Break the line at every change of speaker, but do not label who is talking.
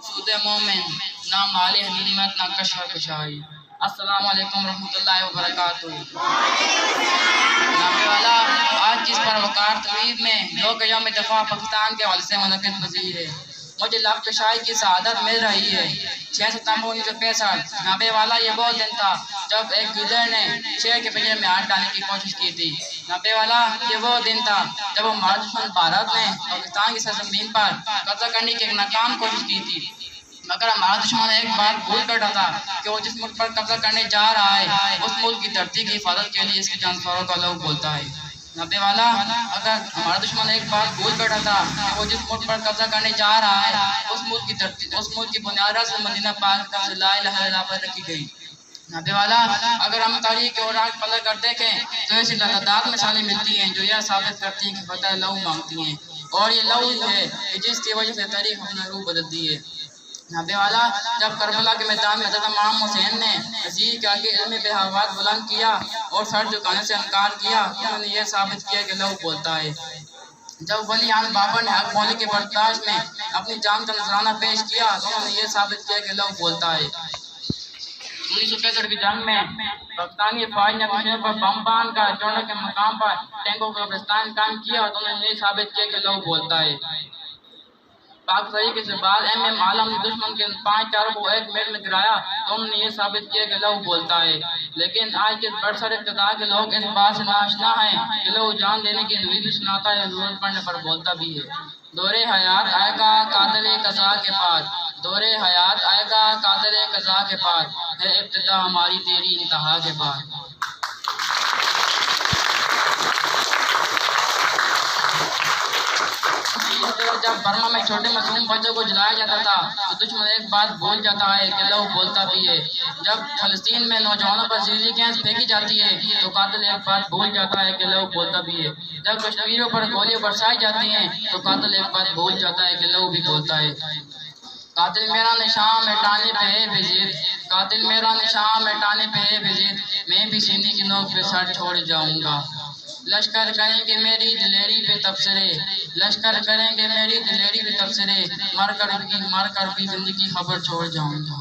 سود مومن نہ مال غنیمت نہ کشور کشائی۔ السلام علیکم ورحمۃ اللہ وبرکاتہ۔ نابے والا آج کی اس پروقار تقریب میں لوگ یوم دفاع پاکستان کے حوالے سے منعقد پذیر ہے۔ مجھے لفظ کشائی کی سعادت مل رہی ہے۔ 6 ستمبر 1965 نابے والا یہ وہ دن تھا جب ایک گیدڑ نے شیر کے پنجرے میں ہاتھ ڈالنے کی کوشش کی تھی۔ نابے والا یہ وہ دن تھا جب ہمارے دشمن بھارت نے پاکستان کی سرزمین پر قبضہ کرنے کی ایک ناکام کوشش کی تھی، مگر ہمارا دشمن ایک بات بھول بیٹھا تھا کہ وہ جس ملک پر قبضہ کرنے جا رہا ہے اس ملک کی دھرتی کی حفاظت کے لیے اس کے جانفاروں کا لوگ بولتا ہے۔ نابے والا اگر ہمارا دشمن ایک بات بھول بیٹھا تھا کہ وہ جس ملک پر قبضہ کرنے جا رہا ہے اس ملک کی دھرتی، اس ملک کی بنیاد سے مدینہ پاک کی طرف سے لا الہ الا اللہ پر رکھی گئی۔ نابے والا اگر ہم تاریخ کے اوراق پلٹ کر دیکھیں تو ایسی تعداد مثالیں ملتی ہیں جو یہ ثابت کرتی ہیں کہ فتح لہو مانگتی ہیں، اور یہ لہو ہے کہ جس کی وجہ سے تاریخ اپنا روح بدلتی ہے۔ نابے والا جب کربلا کے میدان میں حضرت امام حسین نے عزیز کے آگے علم بہاوات بلند کیا اور سر جھکانے سے انکار کیا، انہوں نے یہ ثابت کیا کہ لہو بولتا ہے۔ جب ولی عہد بابر نے حق بولنے کے برداشت میں اپنی جان کا نذرانہ پیش کیا تو انہوں نے یہ ثابت کیا کہ لہو بولتا ہے۔ 1965 کی جنگ میں پاکستانی فوج نے اپنے پر بم باندھ کر چوڑا کے مقام پر ٹینکوں کا قبرستان قائم کیا تو انہوں نے یہ ثابت کیا کہ لہو بولتا ہے۔ پاک فوج کے بعد ایم عالم نے دشمن کے 5 چاروں کو ایک منٹ میں گرایا تو انہوں نے یہ ثابت کیا کہ لہو بولتا ہے۔ لیکن آج کے برسر اقتدار کے لوگ اس بات سے ناآشنا ہیں کہ لہو جان دینے کی نوید بھی سناتا ہے، ضرورت پڑنے پر بولتا بھی ہے۔ دور حیات آئے گا قاتل قضا کے پاس، دور حیات آئے گا قاتل قضا کے پاس، ہے ابتدا ہماری تیری انتہا کے بعد۔ جب برما میں چھوٹے معصوم بچوں کو جلایا جاتا تھا تو دشمن ایک بات بھول جاتا ہے کہ لہو بولتا بھی ہے۔ جب فلسطین میں نوجوانوں پر زہریلی گیس پھینکی جاتی ہے تو قاتل ایک بات بھول جاتا ہے کہ لہو بولتا بھی ہے۔ جب کشمیریوں پر گولیاں برسائی جاتی ہیں تو قاتل ایک بات بھول جاتا ہے کہ لہو بھی بولتا ہے۔ قاتل میرا نشان مٹانے پہ ہے بجید، قاتل میرا نشان مٹانے پہ ہے بجید، میں بھی سینے کی نوک پہ سر چھوڑ جاؤں گا۔ لشکر کریں گے میری دلیری پہ تبصرے، لشکر کریں گے میری دلیری پہ تبصرے، مر کر بھی زندگی خبر چھوڑ جاؤں گا۔